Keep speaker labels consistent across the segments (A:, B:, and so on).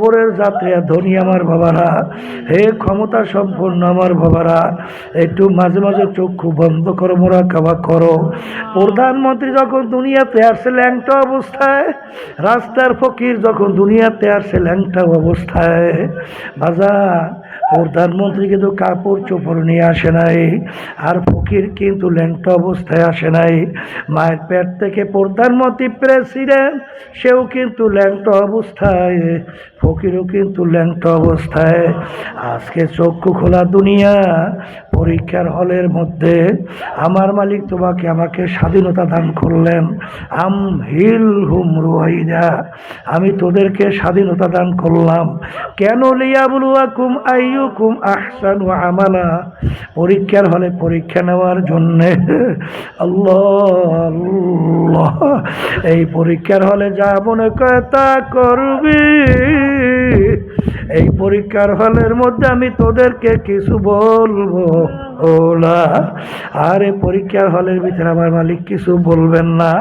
A: কবরের যাত্রীরা ধনী আমার বাবারা, হে ক্ষমতা সম্পন্ন আমার বাবারা, একটু মাঝে মাঝে চক্ষু বন্ধ করো, মুরাকাবা করো। প্রধানমন্ত্রী যখন দুনিয়াতে আসছে ল্যাংটা অবস্থায়, রাস্তার ফকির যখন দুনিয়াতে আসছে ল্যাংটা অবস্থায়, বাজার প্রধানমন্ত্রী কিন্তু কাপড় চোপড় নিয়ে আসে নাই, আর ফকির কিন্তু ল্যাংটা অবস্থায় আসে নাই। মায়ের পেট থেকে প্রধানমন্ত্রী প্রেসিডেন্ট, সেও কিন্তু ল্যাংটা অবস্থায়, ফকিরও কিন্তু ল্যাংটা অবস্থায়। আজকে চক্ষু খোলা দুনিয়া, পরীক্ষার হলের মধ্যে আমার মালিক তোমাকে আমাকে স্বাধীনতা দান করলেন। আম হিল হুম রুহাইদা, আমি তোদেরকে স্বাধীনতা দান করলাম। কেন? লিয়াবলুয়াকুম আইয়ুকুম আহসানু আমালা, পরীক্ষার হলে পরীক্ষা নেওয়ার জন্যে। আল্লাহ আল্লাহ, এই পরীক্ষার হলে যা মনে করে তা করবি। এই পরীক্ষার হলের মধ্যে আমি তোদেরকে কিছু বলবো ওলা, আরে পরীক্ষার হলের ভিতরে আমার মালিক কিছু বলবেন না।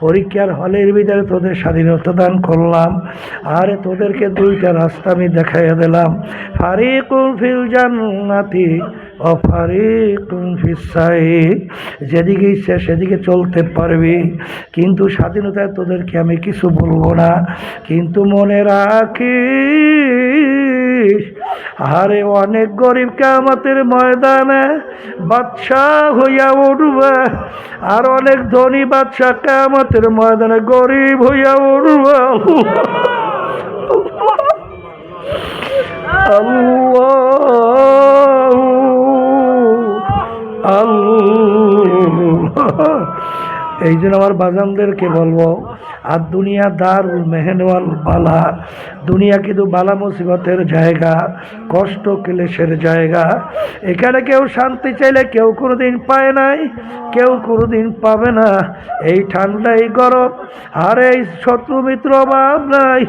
A: পরীক্ষার হলের ভিতরে তোদের স্বাধীনতা দান করলাম, আরে তোদেরকে দুইটা রাস্তা আমি দেখাইয়া দিলাম। ফারিকুন ফিল জান্নাতি ও ফারিকুন ফিস সাইর, যেদিকে ইচ্ছা সেদিকে চলতে পারবি, কিন্তু স্বাধীনতায় তোদেরকে আমি কিছু বলবো না। কিন্তু মনে রাখিস, আরে অনেক গরিব কিয়ামতের ময়দানে বাদশাহ হইয়া উঠবে, আর অনেক ধনী বাদশাহ কিয়ামতের ময়দানে গরিব হইয়া উঠবে। আল্লাহ আল্লাহ, এই জন্য আমার বাজানদেরকে বলবো, আর দুনিয়া দারুল মেহনওয়াল বালা, দুনিয়া কিন্তু বালা মুসিবতের জায়গা, কষ্ট ক্লেশের জায়গা। এখানে কেউ শান্তি চাইলে কেউ কোনোদিন পায় নাই, কেউ কোনোদিন পাবে না। এই ঠান্ডা, এই গরম, আর এই শত্রু মিত্র অভাব নাই।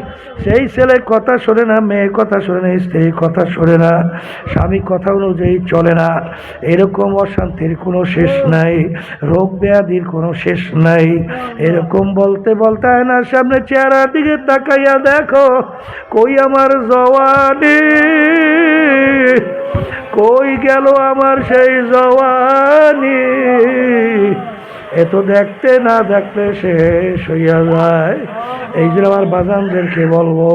A: সেই ছেলে কথা শোনে না, মেয়ে কথা শোনে না, স্ত্রী কথা শোনে না, স্বামী কথা অনুযায়ী চলে না। এরকম অশান্তির কোনো শেষ নাই, রোগ ব্যাধির কোনো শেষ নাই। এরকম বলতে বলতে আয়নার সামনে চেহারার দিকে তাকাইয়া দেখো, কই আমার জওয়ানি, কই গেল আমার সেই জওয়ানি। এত দেখতে না দেখতে শেষ হইয়া যায়। এই জন্য আমার বাজানদেরকে বলবো,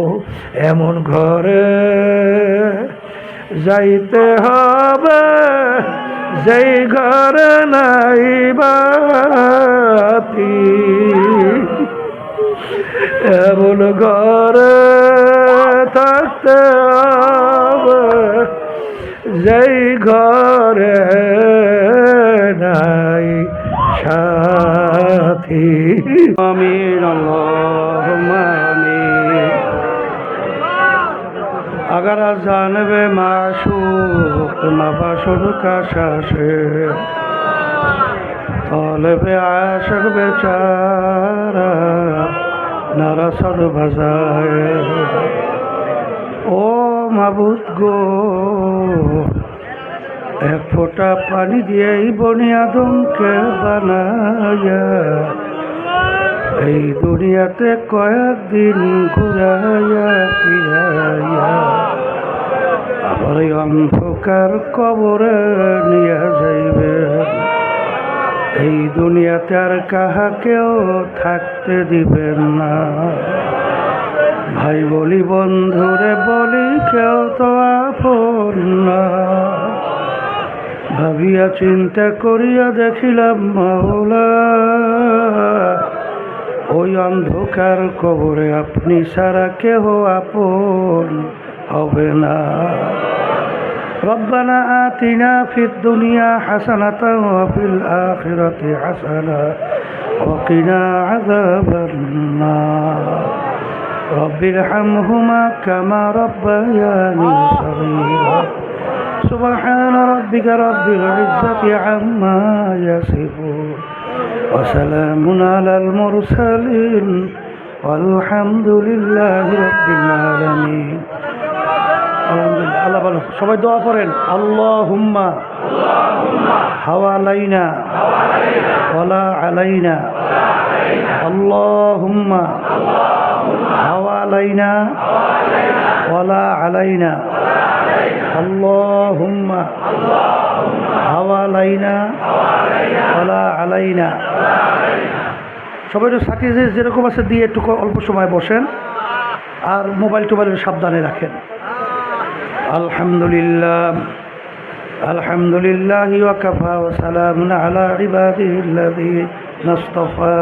A: এমন ঘরে যাইতে হবে যেই ঘরে নাই বাতি, এমন ঘরে থাকতে হবে যেই ঘরে নাই সাথী। আমিন আল্লাহুম্মা আমিন। अगर जानबे माशूक नबाशुद का शाशे, तालिबे आशिक बेचारा नरसद बजाए। ओ माबूद गो, एक फोटा पानी दिए बनी आदमके बनाया, এই দুনিয়াতে কয়েকদিন ঘুরাইয়া ফিরাইয়া আবার এই অন্ধকার কবরে নিয়ে যাইবে। এই দুনিয়াতে আর কাহাকেও থাকতে দিবেন না। ভাই বলি, বন্ধুরে বলি, কেউ তো আপন না। ভাবিয়া চিন্তা করিয়া দেখিলাম মাওলা, ওই অন্ধকার কবরে আপনি ছাড়া কেহ আপন হবে না। রব্বানা আতিনা ফিদ দুনিয়া হাসানাতাও ওয়া ফিল আখিরাতি হাসানা ওয়া কিনা আযাবান নার। রব্বিরহামহুমা কামা রাব্বায়ানি সগীরা। সুবহান রাব্বিকা রাব্বিল ইজ্জাতি আম্মা ইয়াসিফুন وسلام على المرسلين والحمد لله رب العالمين। আল্লাহ বলো, সবাই দোয়া করেন, আল্লাহুম্মা হাওয়ালাইনা ওয়ালা আলাইনা, আল্লাহুম্মা হাওয়ালাইনা আলাইনা আল্লাহুম্মা হাওয়ালাইনা ওয়ালা আলাইনা। সবাই একটু সার্টিফিকেট যেরকম আছে দিয়ে একটু অল্প সময় বসেন, আর মোবাইল টোবাইল সাবধানে রাখেন। আলহামদুলিল্লাহ আলহামদুলিল্লাহি ওয়া কাফা ওয়া সালামুন আলা ইবাদিহিল্লাযীনা ইসতাফা।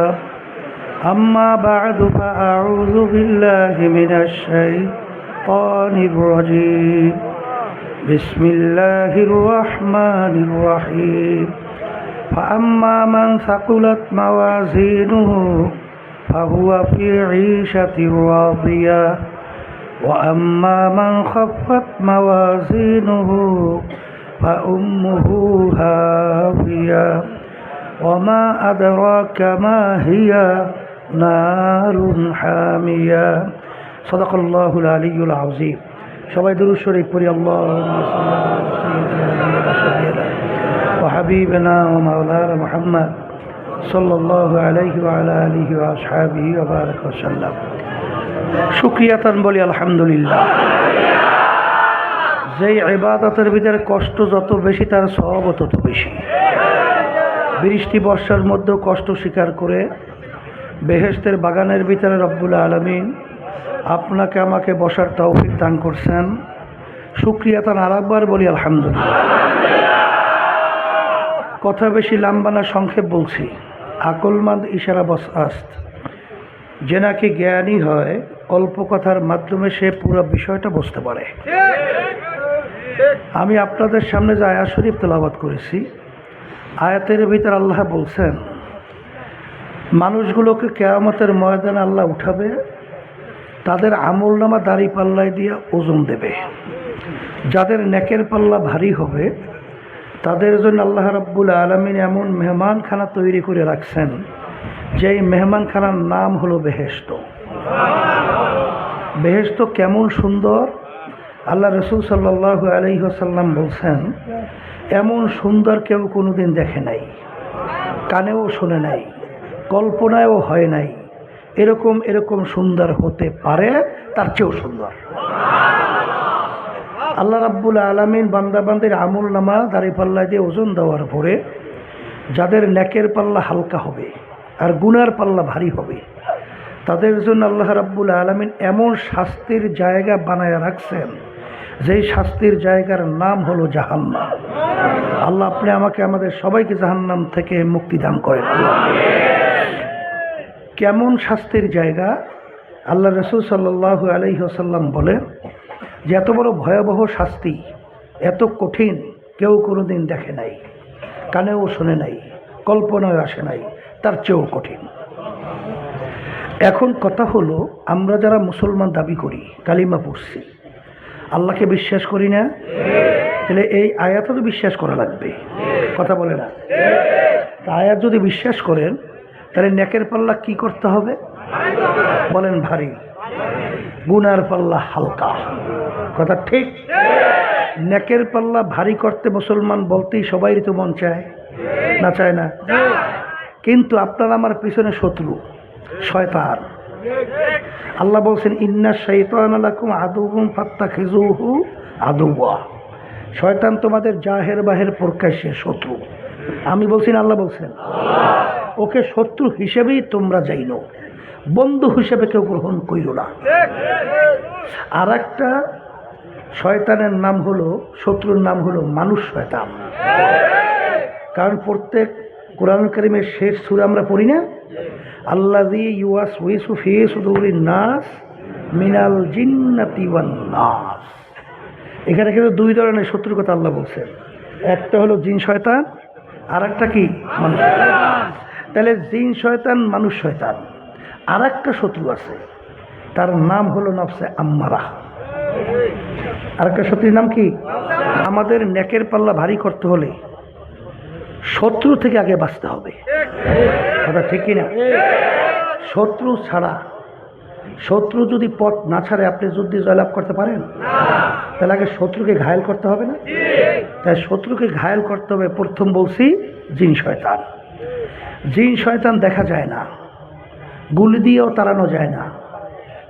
A: আম্মা বা'দু ফাআউযু বিল্লাহি মিনাশ শাইতানির রাজীম। বিসমিল্লাহির রাহমানির রাহিম। فأما من ثقلت موازينه فهو في عيشة راضية وأما من خفت موازينه فأمه هاوية وما أدراك ما هي نار حامية صدق الله العلي العظيم। সবাই দুরূদ শরীফ পড়ি। আল্লাহুম্মা সাল্লি আলা সাইয়্যিদিনা ওয়া হাবিবিনা ওয়া মাওলানা মুহাম্মদ সাল্লাল্লাহু আলাইহি ওয়া আলা আলিহি ওয়া আসহাবিহি ওয়া বারাকা ওয়া সাল্লাম। শুকরিয়াতান বলি আলহামদুলিল্লাহ। যেই ইবাদতের ভিতরে কষ্ট যত বেশি তার সওয়াব তত বেশি। বৃষ্টি বর্ষার মধ্যেও কষ্ট স্বীকার করে বেহেশতের বাগানের ভিতরে রব্বুল আলামিন আপনাকে আমাকে বসার তৌফিক দান করছেন। শুকরিয়াতান আরেকবার বলি আলহামদুলিল্লাহ। কথা বেশি লম্বা না, সংক্ষেপ বলছি। আকলমন্দ ইশারা বস আস্ত, যে নাকি জ্ঞানী হয় অল্প কথার মাধ্যমে সে পুরো বিষয়টা বুঝতে পারে। আমি আপনাদের সামনে যে আয়াত শরীফ তেলাওয়াত করেছি, আয়াতের ভিতর আল্লাহ বলছেন মানুষগুলোকে কিয়ামতের ময়দানে আল্লাহ উঠাবে, তাদের আমলনামা দাড়ি পাল্লায় দিয়ে ওজন দেবে। যাদের নেকের পাল্লা ভারী হবে তাদের জন্য আল্লাহ রাব্বুল আলামিন এমন মেহমানখানা তৈরি করে রাখছেন, যেই মেহমানখানার নাম হলো বেহেশত। বেহেশত কেমন সুন্দর! আল্লাহ রাসূল সাল্লাল্লাহু আলাইহি ওয়াসাল্লাম বলছেন, এমন সুন্দর কেউ কোনোদিন দেখে নাই, কানেও শোনে নাই, কল্পনায়ও হয় নাই। এরকম সুন্দর হতে পারে, তার চেয়েও সুন্দর। আল্লাহ রাব্বুল আলামিন বান্দাবান্দির আমল নামা দাঁড়িপাল্লা দিয়ে ওজন দেওয়ার পরে যাদের নেকের পাল্লা হালকা হবে আর গুনার পাল্লা ভারী হবে, তাদের জন্য আল্লাহ রাব্বুল আলামিন এমন শাস্তির জায়গা বানায় রাখছেন, যেই শাস্তির জায়গার নাম হলো জাহান্নাম। আল্লাহ আপনি আমাকে আমাদের সবাইকে জাহান্নাম থেকে মুক্তি দান করেন। কেমন শাস্তির জায়গা! আল্লাহ রাসূল সাল্লাল্লাহু আলাইহি ওয়াসাল্লাম বলেন যে এত বড় ভয়াবহ শাস্তি, এত কঠিন কেউ কোনোদিন দেখে নাই, কানেও শোনে নাই, কল্পনায় আসে নাই, তার চেয়েও কঠিন। এখন কথা হলো, আমরা যারা মুসলমান দাবি করি, কালিমা পড়ছি, আল্লাহকে বিশ্বাস করি না, তাহলে এই আয়াতও তো বিশ্বাস করা লাগবে। কথা বলে না? আয়াত যদি বিশ্বাস করেন তাহলে নেকের পাল্লা কি করতে হবে বলেন? ভারী। গুনার পাল্লা হালকা। কথা ঠিক? নেকের পাল্লা ভারী করতে মুসলমান বলতেই সবাই তো মন চায়, না চায় না? কিন্তু আপনার আমার পিছনে শত্রু শয়তান। আল্লাহ বলছেন, ইন্না শাইতানা লাকুম আদুউন ফাত্তাখিযুহু আদুওয়া। শয়তান তোমাদের জাহের বাহের প্রকাশ্যে শত্রু। আমি বলছি না, আল্লাহ বলছেন। ওকে শত্রু হিসেবেই তোমরা যাইনো, বন্ধু হিসেবে কেউ গ্রহণ কইরো না। আর একটা শয়তানের নাম হলো, শত্রুর নাম হলো মানুষ শয়তান। কারণ প্রত্যেক কোরআন কারীমের শেষ সূরা আমরা পড়ি না, আল্লাযী ইউওয়াসউইসু ফী সুদুরিন নাস মিনাল জিন্নাতি ওয়ান নাস। এখানে কিন্তু দুই ধরনের শত্রুর কথা আল্লাহ বলছেন, একটা হলো জিন শয়তান, আর একটা কি মানুষ শয়তান। তাহলে জিন শয়তান, মানুষ শয়তান। আর একটা শত্রু আছে, তার নাম হলো নফসে আম্মারা। আর একটা শত্রুর নাম কি? আমাদের নেকের পাল্লা ভারী করতে হলে শত্রু থেকে আগে বাঁচতে হবে। কথা ঠিক কিনা? শত্রু ছাড়া, শত্রু যদি পথ না ছাড়ে আপনি যুদ্ধে জয়লাভ করতে পারেন? তাহলে আগে শত্রুকে ঘায়েল করতে হবে না? তাই শত্রুকে ঘায়েল করতে হবে। প্রথম বলছি জিন শয়তান। জিন শয়তান দেখা যায় না, গুলি দিয়েও তাড়ানো যায় না,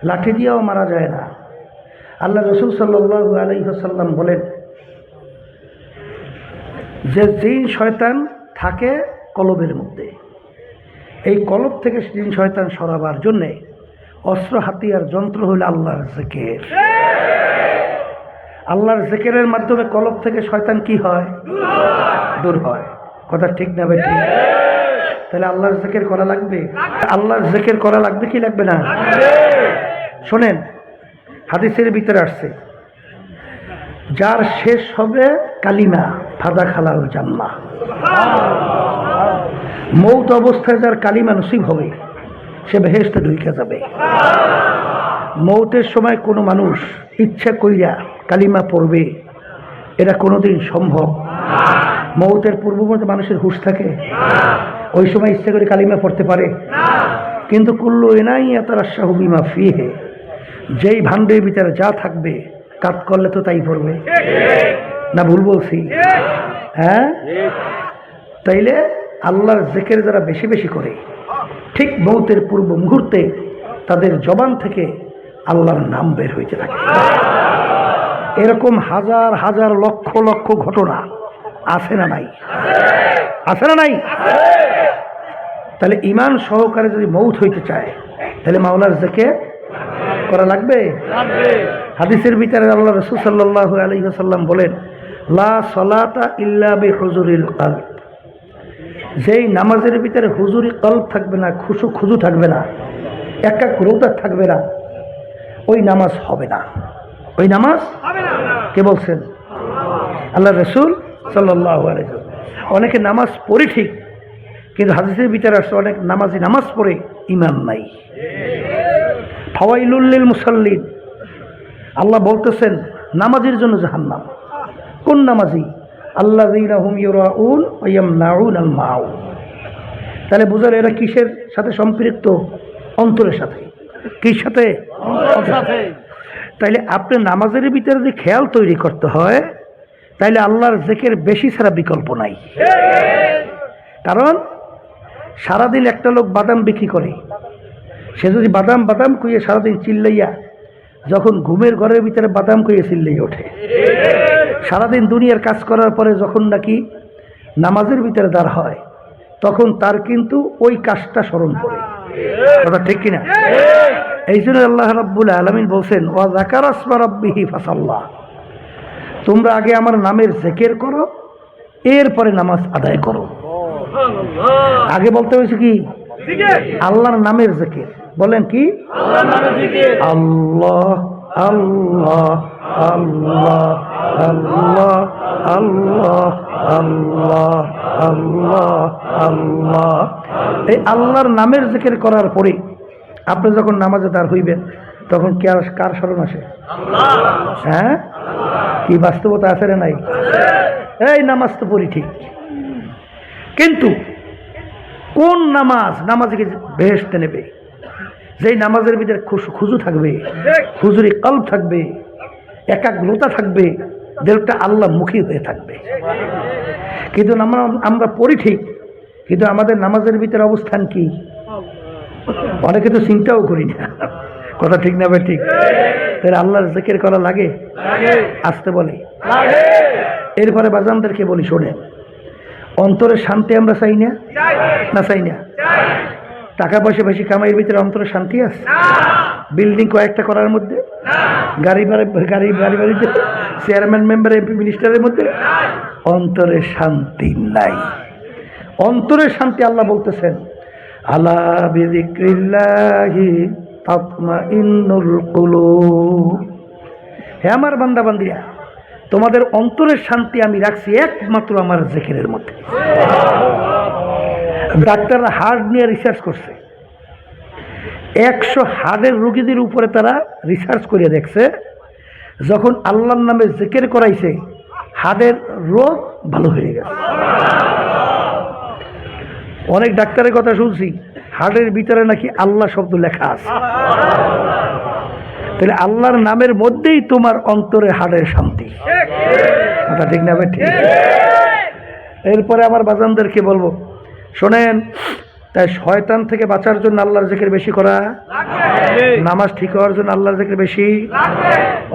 A: লাঠি দিয়েও মারা যায় না। আল্লাহ রাসূল সাল্লাল্লাহু আলাইহি ওয়াসাল্লাম বলেন যে জিন শয়তান থাকে কলবের মধ্যে, এই কলব থেকে জিন শয়তান সরাবার জন্যে অস্ত্র হাতিয়ার যন্ত্র হইল আল্লাহর জিকির। আল্লাহর জিকিরের মাধ্যমে কলব থেকে শয়তান কি হয়? দূর হয়। কথা ঠিক না ভাই? ঠিক। তাহলে আল্লাহর জিকির করা লাগবে। আল্লাহর জিকির করা লাগবে কি লাগবে না? শোনেন, হাদিসের ভিতরে আসছে যার শেষ হবে কালিমা ফাদা খালাল জান্নাহ। মৌত অবস্থায় যার কালিমা নসিব হবে সে বেহেশতে ঢুকে যাবে। মৌতের সময় কোনো মানুষ ইচ্ছা কইরা কালিমা পড়বে এটা কোনোদিন সম্ভব? মৌতের পূর্ববর্তী মানুষের হুঁশ থাকে? ওই সময় ইচ্ছা করে কালিমা পড়তে পারে? কিন্তু কুল্লু এনাই ইয়াতারাশাহু বিমা ফিহি, যেই ভান্ডের ভিতরে যা থাকবে কাজ করলে তো তাই পড়বে না? ভুল বলছি? হ্যাঁ। তাইলে আল্লাহর জিকির যারা বেশি বেশি করে ঠিক মৌতের পূর্ব মুহূর্তে তাদের জবান থেকে আল্লাহর নাম বের হইতে থাকে। এরকম হাজার হাজার লক্ষ লক্ষ ঘটনা আছে না নাই? আছে না নাই? তাহলে ঈমান সহকারে যদি মৌত হইতে চায় তাহলে মাওলার জিকির করা লাগবে। হাদিসের ভিতরে আল্লাহ রাসূল সাল্লাল্লাহু আলাইহি ওয়াসাল্লাম বলেন লা সালাতা ইল্লা বিহুজুরিল কলব, যেই নামাজের ভিতরে হুজুরি কলব থাকবে না, খুজু থাকবে না, একাগ্রতা থাকবে না, ওই নামাজ হবে না। ওই নামাজ হবে না। কে বলছেন? আল্লাহ রাসূল সাল্লাল্লাহু আলাইহি ওয়াসাল্লাম। অনেকে নামাজ পড়ে ঠিক, কিন্তু হাদিসের ভিতরে আসছে অনেক নামাজি নামাজ পড়ে ঈমান নাই। ফাওয়াইলুল লিল মুসাল্লিন, আল্লাহ বলতেছেন নামাজের জন্য জাহান্নাম। কোন নামাজি? আল্লাযীনা হুম ইউরাউন ওয়া ইয়ামনাউনাল মাউন। তাহলে বুঝার এরা কিসের সাথে সম্পৃক্ত? অন্তরের সাথে। কির সাথে? অন্তরের সাথে। তাইলে আপনি নামাজের ভিতরে যে খেয়াল তৈরি করতে হয়, তাইলে আল্লাহর জিকির বেশি ছাড়া বিকল্প নাই। কারণ সারাদিন একটা লোক বাদাম বিক্রি করে, সে যদি বাদাম বাদাম কইয়ে সারাদিন চিল্লাইয়া, যখন ঘুমের ঘরের ভিতরে বাদাম কইয়ে চিল্লাইয়া ওঠে, সারাদিন দুনিয়ার কাজ করার পরে যখন নাকি নামাজের ভিতরে দাঁড় হয়, তখন তার কিন্তু ওই কাজটা স্মরণ করে। কথা ঠিক কিনা? এই জন্য আল্লাহ রাব্বুল আলামিন বলছেন ওয়া যাকারা ইসমা রাব্বিহি ফাসাল্লাহ, তোমরা আগে আমার নামের জিকির করো, এরপরে নামাজ আদায় করো। আগে বলতে হয়েছে কি? আল্লাহর নামের জিকির। বলেন কি? আল্লাহ আল্লাহ আল্লাহ আল্লাহ আল্লাহ আল্লাহ আল্লাহ আল্লাহ। এই আল্লাহর নামের জিকির করার পরে আপনি যখন নামাজে দাঁড় হইবেন তখন কার স্মরণ আসে? হ্যাঁ, কি বাস্তবতা আছে না নাই? এই নামাজ তো পড়ি ঠিক, কিন্তু কোন নামাজকে বেহেশতে নেবে? যেই নামাজের ভিতরে খুজু থাকবে, হুজুরি কলব থাকবে, একাগ্রতা থাকবে, দিলটা আল্লাহ মুখী হয়ে থাকবে। কিন্তু আমরা পড়ি ঠিক, কিন্তু আমাদের নামাজের ভিতরে অবস্থান কি? অনেকে তো চিন্তাও করি না। কথা ঠিক না ভাই? ঠিক। তাহলে আল্লাহর জিকির করা লাগে? আসতে বলে। এরপরে বাজানদেরকে বলি, শোনেন, অন্তরের শান্তি আমরা চাই না? না চাই না? টাকা পয়সা বেশি কামাইয়ের ভিতরে অন্তরের শান্তি আছে? বিল্ডিং কয়েকটা করার মধ্যে, গাড়ি বাড়িতে, চেয়ারম্যান মেম্বার এমপি মিনিস্টারের মধ্যে অন্তরের শান্তি নাই। অন্তরের শান্তি আল্লাহ বলতেছেন আলা বিযিক্রিল্লাহি তাতমাইন্নুল কুলুব। হে আমার বান্দা বান্দিরা, তোমাদের অন্তরের শান্তি আমি রাখছি একমাত্র আমার জিকিরের মধ্যে। ডাক্তাররা হার্ট নিয়ে রিসার্চ করছে, 100 হার্টের রোগীদের উপরে তারা রিসার্চ করে দেখছে, যখন আল্লাহর নামে জিকির করাইছে হার্টের রোগ ভালো হয়ে গেছে। অনেক ডাক্তারের কথা শুনছি হার্টের ভিতরে নাকি আল্লাহ শব্দ লেখা আছে। তাহলে আল্লাহর নামের মধ্যেই তোমার অন্তরে হার্টের শান্তি। কথা ঠিক না? ঠিক। এরপরে আমার বাজানদেরকে বলবো, শোনেন, তাই শয়তান থেকে বাঁচার জন্য আল্লাহর জিকির বেশি করা, নামাজ ঠিক হওয়ার জন্য আল্লাহর জিকির বেশি,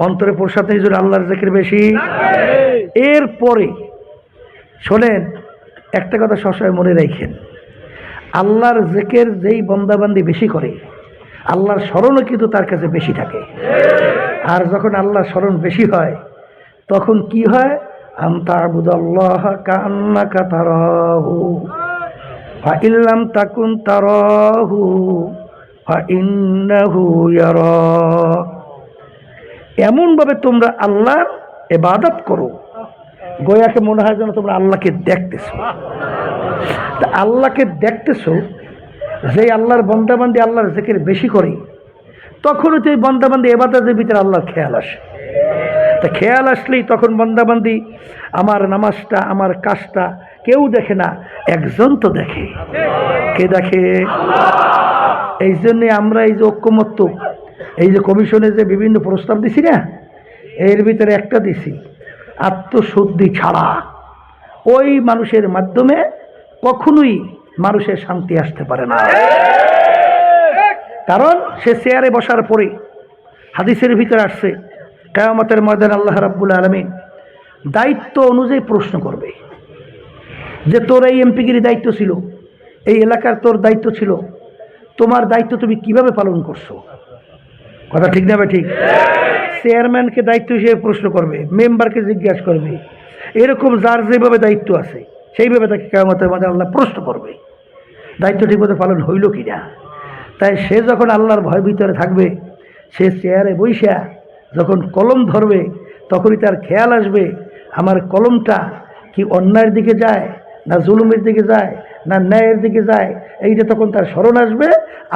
A: অন্তরে প্রসাদের জন্য আল্লাহর জিকির বেশি। এরপরে শোনেন, একটা কথা সবসময় মনে রাখেন, আল্লাহর জিকির যেই বান্দাবান্দি বেশি করে আল্লাহর স্মরণও কিন্তু তার কাছে বেশি থাকে। আর যখন আল্লাহর স্মরণ বেশি হয় তখন কি হয়, আনতা আবুদাল্লাহ কান্নাকা তারাহু ফাইন লাম তাকুন তারাহু ফাইন্নাহু ইয়ারাক। এমনভাবে তোমরা আল্লাহর ইবাদত করো গোয়াকে মনে হয় যেন তোমরা আল্লাহকে দেখতেছো। তা আল্লাহকে দেখতেছো, যে আল্লাহর বান্দাবান্দি আল্লাহর জিকির বেশি করে তখনও তো এই বান্দাবান্দি ইবাদতের ভিতরে আল্লাহর খেয়াল আসে। তা খেয়াল আসলেই তখন বান্দাবান্দি আমার নামাজটা আমার কাজটা কেউ দেখে না, একজন তো দেখে। কে দেখে? এই জন্যে আমরা এই যে ঐক্যমত্য, এই যে কমিশনে যে বিভিন্ন প্রস্তাব দিছি না, এর ভিতরে একটা দিছি, আত্মশুদ্ধি ছাড়া ওই মানুষের মাধ্যমে কখনোই মানুষের শান্তি আসতে পারে না। কারণ সে চেয়ারে বসার পরে হাদিসের ভিতরে আসছে, কিয়ামতের ময়দানে আল্লাহ রাব্বুল আলামিন দায়িত্ব অনুযায়ী প্রশ্ন করবে যে তোর এই এমপিগিরি দায়িত্ব ছিল, এই এলাকার তোর দায়িত্ব ছিল, তোমার দায়িত্ব তুমি কিভাবে পালন করছো? কথা ঠিক না ভাই? ঠিক। চেয়ারম্যানকে দায়িত্ব হিসেবে প্রশ্ন করবে, মেম্বারকে জিজ্ঞাসা করবে, এরকম যার যেভাবে দায়িত্ব আছে সেইভাবে তাকে কিয়ামতের ময়দানে আল্লাহ প্রশ্ন করবে দায়িত্ব ঠিকমতো পালন হইল কি না। তাই সে যখন আল্লাহর ভয় ভিতরে থাকবে, সে চেয়ারে বইসা যখন কলম ধরবে তখনই তার খেয়াল আসবে আমার কলমটা কি অন্যায়ের দিকে যায় না জুলুমের দিকে যায় না ন্যায়ের দিকে যায়। এইটা তখন তার স্মরণ আসবে,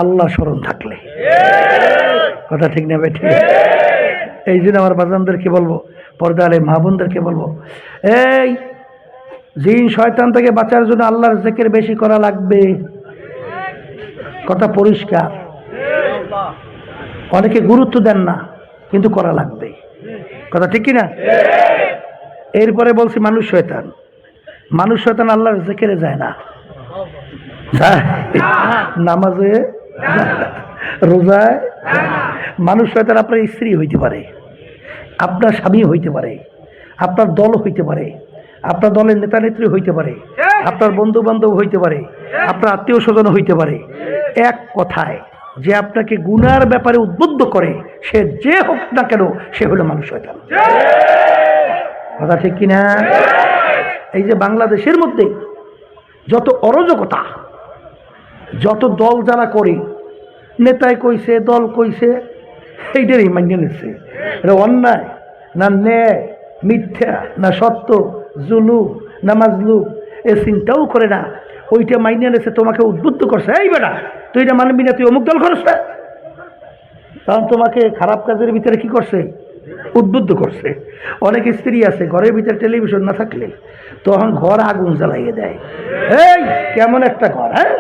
A: আল্লাহ স্মরণ থাকলে। কথা ঠিক না ভাই? ঠিক। এই জন্য আমার বাজানদেরকে বলবো, পর্দা আলে মা বোনদেরকে বলবো, এই জিন শয়তান থেকে বাঁচার জন্য আল্লাহর জিকির বেশি করা লাগবে। কথা পরিষ্কার। অনেকে গুরুত্ব দেন না, কিন্তু করা লাগবে। কথা ঠিক কিনা? এরপরে বলছি মানুষ শয়তান। মানুষ শয়তান আল্লাহর জিকিরে যায় না, নামাজে, রোজায়। মানুষ শয়তান আপনার স্ত্রী হইতে পারে, আপনার স্বামী হইতে পারে, আপনার দল হইতে পারে, আপনার দলের নেতা নেত্রী হইতে পারে, আপনার বন্ধু বান্ধব হইতে পারে, আপনার আত্মীয় স্বজন হইতে পারে। এক কথায় যে আপনাকে গুনার ব্যাপারে উদ্বুদ্ধ করে, সে যে হোক না কেন, সে হলো মানুষ শয়তান। কথা ঠিক কিনা? এই যে বাংলাদেশের মধ্যে যত অরাজকতা, যত দল যারা করে, নেতায় কইছে, দল কইছে, এইটারই মান্য নিচ্ছে। এটা অন্যায় না ন্যায়, মিথ্যা না সত্য, জুলুম না মাজলুম, এ চিন্তাও করে না, ওইটা মাইনে নিয়েছে, তোমাকে উদ্বুদ্ধ করছে, এই বেটা তুই এটা মানবি না, তুই অমুক দল করছ না, কারণ তোমাকে খারাপ কাজের ভিতরে কি করছে? উদ্বুদ্ধ করছে। অনেক স্ত্রী আছে ঘরের ভিতরে টেলিভিশন না থাকলে তখন ঘর আগুন জ্বালাইয়ে দেয়। এই কেমন একটা ঘর, হ্যাঁ,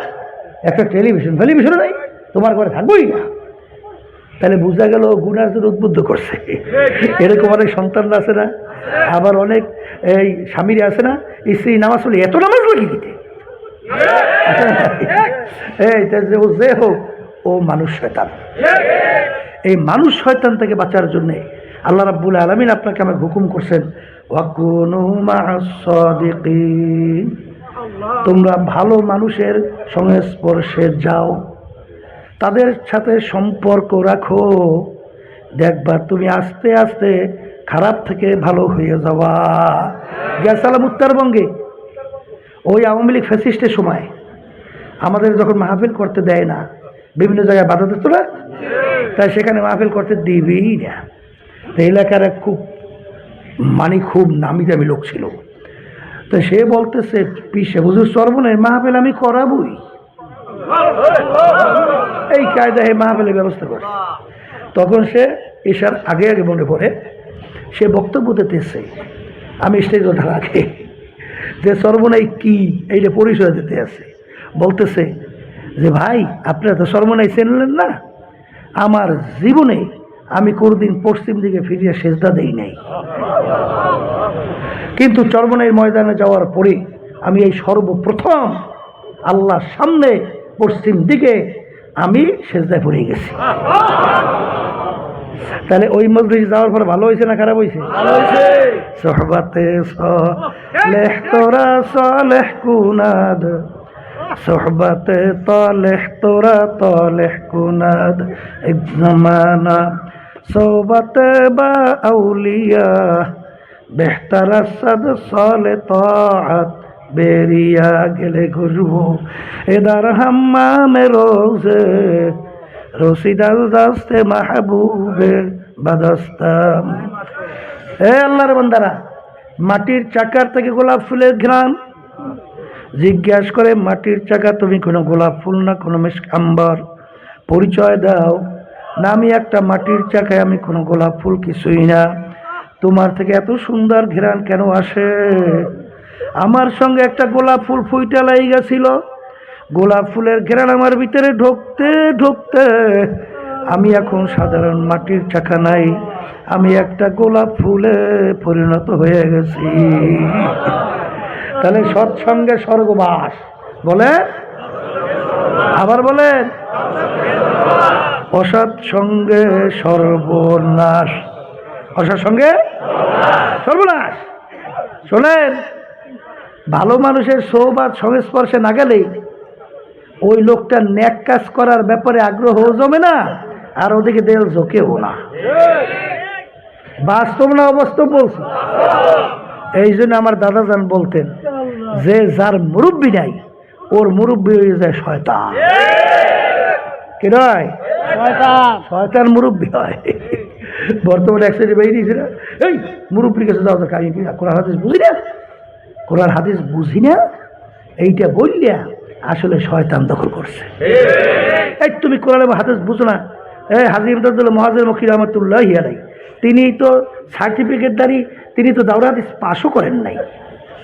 A: একটা টেলিভিশন নাই, তোমার ঘরে থাকবোই না। তাহলে বোঝা গেল গুনার জন্য উদ্বুদ্ধ করছে। এরকম অনেক সন্তান আছে না, আবার অনেক এই স্বামীরা আছে না, স্ত্রী নামাজ পড়লে এত নামাজ লাগি দিতে, এই ও যে হোক, ও মানুষ শয়তান। এই মানুষ শয়তান থেকে বাঁচার জন্যে আল্লাহ রাব্বুল আলামিন আপনাকে আমাকে হুকুম করছেন, ওয়াকুনু মা'আস সাদিকিন, তোমরা ভালো মানুষের সংস্পর্শে যাও, তাদের সাথে সম্পর্ক রাখো, দেখবা তুমি আস্তে আস্তে খারাপ থেকে ভালো হয়ে যাওয়া। গেছিলাম উত্তরবঙ্গে, ওই আওয়ামী লীগ ফ্যাসিস্টের সময় আমাদের যখন মাহফিল করতে দেয় না, বিভিন্ন জায়গায় বাধা দিত না, তাই সেখানে মাহফিল করতে দিবেই না। তো এলাকার খুব খুব নামি দামি লোক ছিল, তো সে বলতেছে, পিসে হুজুর সর্বনের মাহফিল আমি করাবই, এই কায়দায় মাহফিলের ব্যবস্থা করে। তখন সে এসার আগে আগে মনে পড়ে সে বক্তব্য দিতেছে, আমি স্টেজ ওঠার আগে, যে সর্বনাই কি এইটা পরিচয় দিতে আছে, বলতেছে যে ভাই আপনারা তো সর্বনাই চেনলেন না, আমার জীবনে আমি কোনদিন পশ্চিম দিকে ফিরিয়ে সেজদা দেই নাই, কিন্তু চরমনাইয়ের ময়দানে যাওয়ার পরে আমি এই সর্বপ্রথম আল্লাহর সামনে পশ্চিম দিকে আমি সেজদায় পড়ে গেছি। তাহলে ওই মজলিস যাওয়ার পর ভালো হয়েছে না খারাপ হয়েছে? সোহবাতে সালেহ তোরা সালেহ কুনাদ, সোহবাতে তালেহ তোরা তালেহ কুনাদ, এক জামানা সোহবাতে বা আউলিয়া বেহতার সাদ সালে তাআত বেরিয়া গেলে ঘুরবো এদার হাম্মামে রোজে রশিদাল দাস্তে মাহবুবে বাদাস্তাম। হে আল্লাহর বান্দারা, মাটির চাকার থেকে গোলাপ ফুলের ঘ্রাণ। জিজ্ঞাস করে মাটির চাকা তুমি কোনো গোলাপ ফুল না কোনো মিশক আম্বার? পরিচয় দাও না, আমি একটা মাটির চাকায়, আমি কোনো গোলাপ ফুল কিছুই না। তোমার থেকে এত সুন্দর ঘ্রাণ কেন আসে? আমার সঙ্গে একটা গোলাপ ফুল ফুইটা লাই গেছিল, গোলাপ ফুলের ঘ্রাণ আমার ভিতরে ঢুকতে ঢুকতে আমি এখন সাধারণ মাটির চাকা নাই, আমি একটা গোলাপ ফুলে পরিণত হয়ে গেছি। তাহলে সৎসঙ্গে স্বর্গবাস বলে, আবার বলেন অসৎ সঙ্গে সর্বনাশ, অসৎ সঙ্গে সর্বনাশ। শোনেন, ভালো মানুষের সৌবাদ সংস্পর্শে না গেলেই ওই লোকটা ন্যাক কাজ করার ব্যাপারে আগ্রহ জমে না, আর ওদিকে দেল ঝোঁকেও না। বাস্তব না অবাস্তব বলছি? এই জন্য আমার দাদাজান বলতেন যে যার মুরব্বী নাই ওর মুরব্বী হয়ে যায় শয়তান। কি নয়? শয়তান মুরব্বী হয়। বর্তমানে এক সাইডে বেরিয়ে দিয়েছে না, এই মুরব্বীর কাছে যাওয়া দরকার, কোরআন হাদিস বুঝি না, কোরআন হাদিস বুঝি না, এইটা বললিয়া আসলে শয়তান দখল করছে। এই তুমি কোরআন হাদিস বুঝো না? এই হাজী ইমদাদুল্লাহ মুহাজ্জির মক্কি রাহমাতুল্লাহি আলাইহি, তিনি তো সার্টিফিকেটদারি, তিনি তো দাওরাত হাদিস পাশও করেন নাই,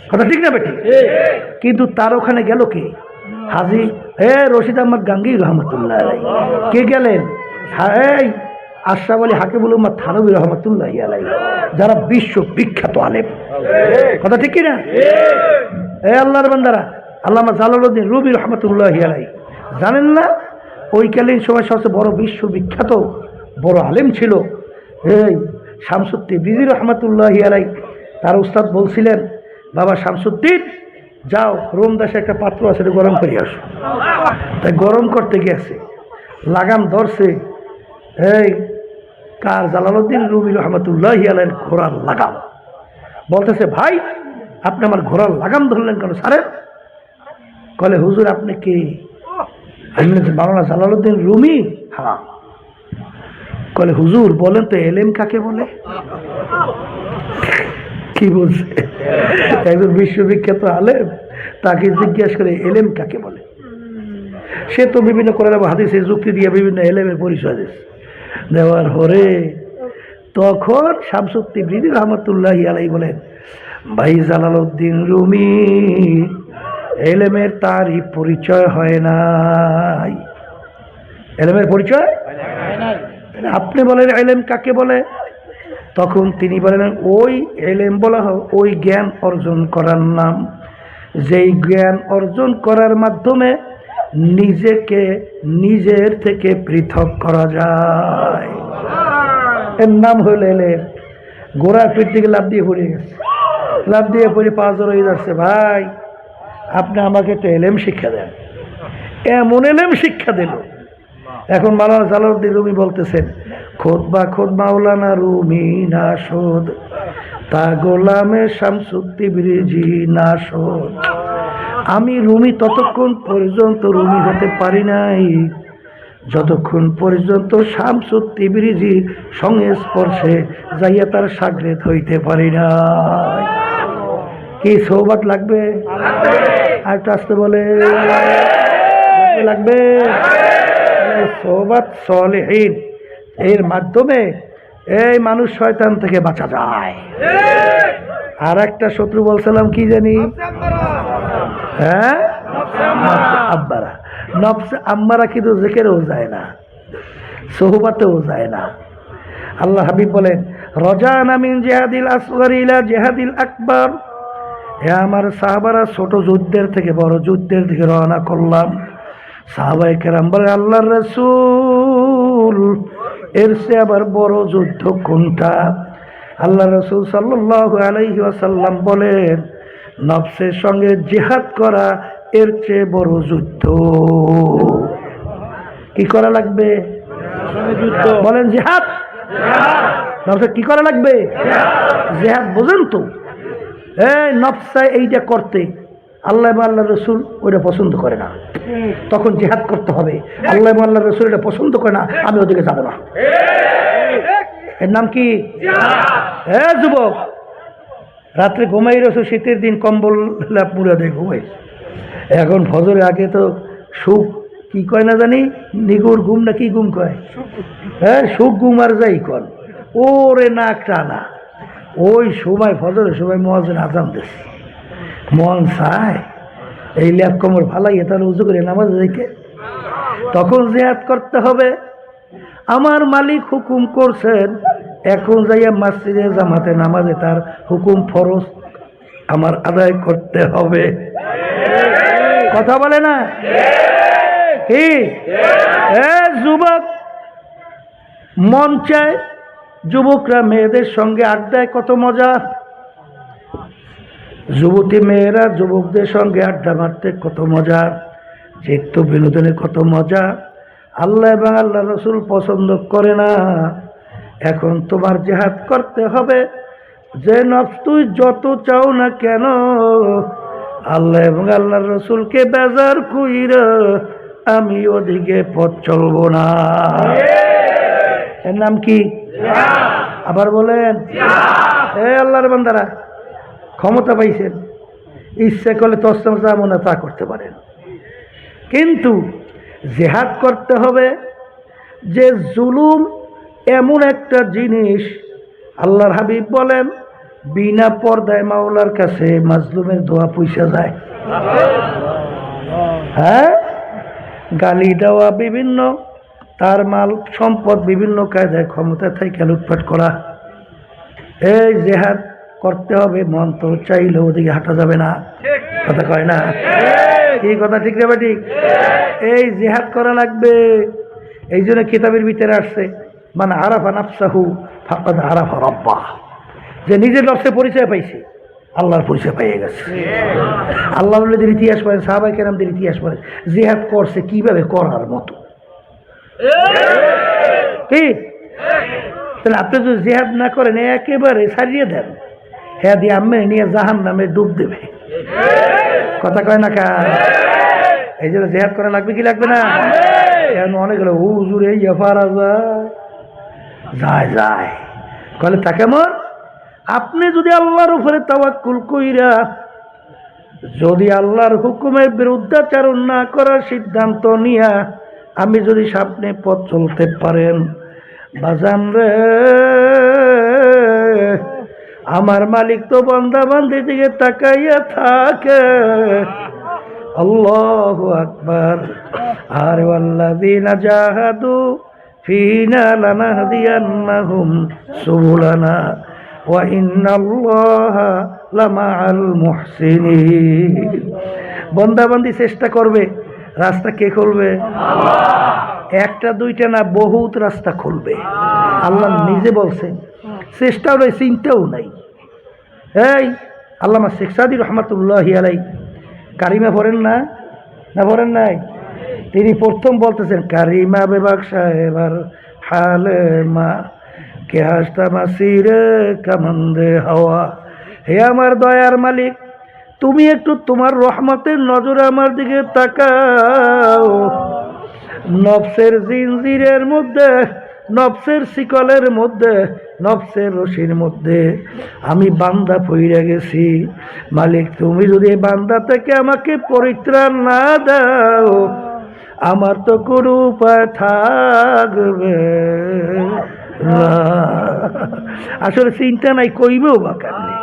A: কথা ঠিক না বেটি? কিন্তু তার ওখানে গেল কে? হাজী রশিদ আহমদ গাঙ্গী রহমতুল্লাহ আলাইহি। কে গেলেন? এই আশরাফ আলী হাকিমুল উম্মাহ থানভী রহমতুল্লাহি আলাইহি, যারা বিশ্ব বিখ্যাত আলেম, কথা ঠিক কি না? আল্লাহর বান্দারা, আল্লামা জালালউদ্দিন রুমি রহমতুল্লাহি আলাইহি, জানেন না ওইকালীন সময় সবচেয়ে বড় বিশ্ববিখ্যাত বড় আলেম ছিল এই শামসুদ্দিন বিজি রহমতুল্লাহি আলাইহি। তার উস্তাদ বলছিলেন, বাবা শামসুদ্দিন যাও রোম দেশে একটা পাত্র আছে, এটা গরম করে আসো। তাই গরম করতে গেছে, লাগাম ধরছে এই কার? জালালউদ্দিন রুমি রহমতুল্লাহি আলাইহির ঘোড়ার লাগাম। বলতেছে, ভাই আপনি আমার ঘোড়ার লাগাম ধরলেন কেন সারেন? কলে হুজুর আপনি কি? আমি মাওলানা জালালউদ্দিন রুমি। হ্যাঁ। কলে হুজুর বলেন তো এলেম কাকে বলে? কি বলছে? একজন বিশ্ববিখ্যাত আলেম, তাকে জিজ্ঞেস করে এলেম কাকে বলে? সে তো বিভিন্ন কোরআন হাদিসের যুক্তি দিয়ে বিভিন্ন এলেমের পরিচয় দিচ্ছে। দেওয়ার পরে তখন শামসুদ্দিন বিজি রহমতুল্লাহি আলাইহি বলেন, ভাই জালালউদ্দিন রুমি এলেমের তারই পরিচয় হয় নাই। এলেমের পরিচয় আপনি বলেন এলেম কাকে বলে? তখন তিনি বলেন, ওই এলেম বলা হয় ওই জ্ঞান অর্জন করার নাম, যেই জ্ঞান অর্জন করার মাধ্যমে নিজেকে নিজের থেকে পৃথক করা যায়, এর নাম হইল এলেম। গোড়ার পিঠ থেকে লাফ দিয়ে পড়ে গেছে, লাফ দিয়ে পড়ে পা জড় হয়ে যাচ্ছে। ভাই আপনি আমাকে একটা এলেম শিক্ষা দেন। এমন এলেম শিক্ষা দিল। এখন মাওলানা জালালউদ্দিন রুমি বলতেছেন, খোদ বা খোদ মাওলানা রুমি নাশদ, তা গোলামে শামসুদ্দিন বিজি নাশদ। আমি রুমি ততক্ষণ পর্যন্ত রুমি হতে পারি নাই যতক্ষণ পর্যন্ত শামসুদ্দিন বিজির সংস্পর্শে যাইয়া তার সাগরেদ হইতে পারি নাই। কি সৌবাত লাগবে? আর আসতে বলে লাগবে সোহবাত সালেহীন, এর মাধ্যমে এই মানুষ শয়তান থেকে বাঁচা যায়। আর একটা শত্রু বলছিলাম কি জানি? হ্যাঁ, আব্বারা, নফস আম্মারা, কিন্তু জিকিরেও যায় না, সোহবাতেও যায় না। আল্লাহ হাবিব বলেন, রজানা মিন জিহাদিল আসগর ইলা জিহাদিল আকবার। হে আমার সাহাবারা, ছোট যুদ্ধের থেকে বড় যুদ্ধের দিকে রওনা করলাম। সাহাবায়ে কেরাম বলে আল্লাহর রাসূল এর চেয়ে আবার বড় যুদ্ধ কোনটা? আল্লাহ রাসূল সাল্লাল্লাহু আলাইহি ওয়াসাল্লাম বলেন নফসের সঙ্গে জিহাদ করা এর চেয়ে বড় যুদ্ধ। কি করা লাগবে? বলেন জিহাদ। নফসে কি করা লাগবে? জিহাদ। বোঝেন তো? এই নফসে এইটা করতে আল্লাহ এবং আল্লাহ রসুল ওইটা পছন্দ করে না, তখন জিহাদ করতে হবে। আল্লাহ এবং আল্লাহ রসুল এটা পছন্দ করে না, আমি ওদিকে যাব না। এর নাম কি? হ্যাঁ যুবক, রাত্রে ঘুমাই রয়েছে, শীতের দিন কম্বল পুরা দিয়ে ঘুমাই। এখন ফজরের আগে তো সুখ কি কয় না জানি, নিগুর ঘুম না কি ঘুম কয়, হ্যাঁ সুখ ঘুম আর যাই কন ওরে না টানা। ওই সময় ফজরের সময় মুয়াজ্জিন আযান দিচ্ছে, মন চায় এই ল্যাপ কোমর ফালাইয়ে তাহলে উজু করে নামাজ যাইতে। তখন জিহাদ করতে হবে। আমার মালিক হুকুম করছেন এখন যাইয়া মসজিদে জামাতে নামাজে তার হুকুম ফরজ আমার আদায় করতে হবে। কথা বলে না কি? যুবক মন চায় যুবকরা মেয়েদের সঙ্গে আড্ডায় কত মজা, যুবতী মেয়েরা যুবকদের সঙ্গে আড্ডা মারতে কত মজা, চিত্ত বিনোদনে কত মজা। আল্লাহ এবং আল্লাহ রসুল পছন্দ করে না। এখন তোমার জিহাদ করতে হবে। যে নফস তুই যত চাও না কেন আল্লাহ এবং আল্লাহ রসুলকে বেজার কইরা আমি ওদিকে পথ চলবো না। এর নাম কি? আবার বলেন। আল্লাহর বান্দারা ক্ষমতা পাইছেন, ইচ্ছা করলে তসমা মনে তা করতে পারেন, কিন্তু জিহাদ করতে হবে। যে জুলুম এমন একটা জিনিস, আল্লাহর হাবিব বলেন বিনা পর্দায় মাওলার কাছে মাজলুমের দোয়া পয়সা যায়। হ্যাঁ, গালি দেওয়া, বিভিন্ন তার মাল সম্পদ বিভিন্ন কায়দায় ক্ষমতা থেকে লুটপাট করা। এই জিহাদ করতে হবে। মন তো চাইলে ওদিকে হাঁটা যাবে না, কথা কয় না এই কথা ঠিক না ঠিক? এই জিহাদ করা লাগবে। এই জন্য কিতাবের ভিতরে আসছে মানে আরাফা নাফসাহু ফাকাদ আরাফা রাব্বাহ, যে নিজের নফসে পরিচয় পাইছে আল্লাহর পরিচয় পেয়ে গেছে। আল্লাহ ওয়ালিদের ইতিহাস পড়েন, সাহাবায়ে কেরামদের ইতিহাস পড়েন, জিহাদ করছে কিভাবে করার মতো। কি তাহলে আপনি যদি জিহাদ না করেন একেবারে ছাড়িয়ে দেন, হ্যাঁ দিয়ে আমি নিয়ে জাহান্নামে ডুব দেবে, কথা কয় না কা? এই জন্য জিহাদ করা লাগবে কি লাগবে না? এখন অনেকগুলো হুজুরে পারা যায় যায় কলে তা কেমন? আপনি যদি আল্লাহর উপরে তাওয়াক্কুল কইরা যদি আল্লাহর হুকুমের বিরুদ্ধাচরণ না করার সিদ্ধান্ত নিয়া আমি যদি সামনে পথ চলতে পারেন, বাজান রে আমার মালিক তো বান্দা বান্দির দিকে তাকাইয়া থাকে। আল্লাহু আকবার। আর ওয়াল্লাযীনা জাহাদু ফীনা লানাহদিয়ান্নাহুম সুবুলানা ওয়া ইন্নাল্লাহা লামাআল মুহসিনিন। বান্দা বান্দি চেষ্টা করবে, রাস্তা কে খুলবে? একটা দুইটা না, বহুত রাস্তা খুলবে। আল্লাহ নিজে বলছেন চেষ্টাও নাই চিন্তাও নাই। এই আল্লামা শেখ সাদী রহমাতুল্লাহি আলাইহি কারিমা পড়েন না? না পড়েন নাই? তিনি প্রথম বলতেছেন কারিমা বেবাক সাহেবার হালে মা কে হাসতা মাসিরে কামন্দে হাওয়া। হে আমার দয়ার মালিক, তুমি একটু তোমার রহমতের নজরে আমার দিকে তাকাও। নফসের জিনজিরের মধ্যে, নফসের শিকলের মধ্যে, নফসের রশির মধ্যে আমি বান্দা পইরা গেছি। মালিক তুমি যদি বান্দা থেকে আমাকে পরিত্রাণ না দাও আমার তো কোনো উপায় থাকবে না। আসলে চিন্তা নাই, কইবেও বা কেমনে?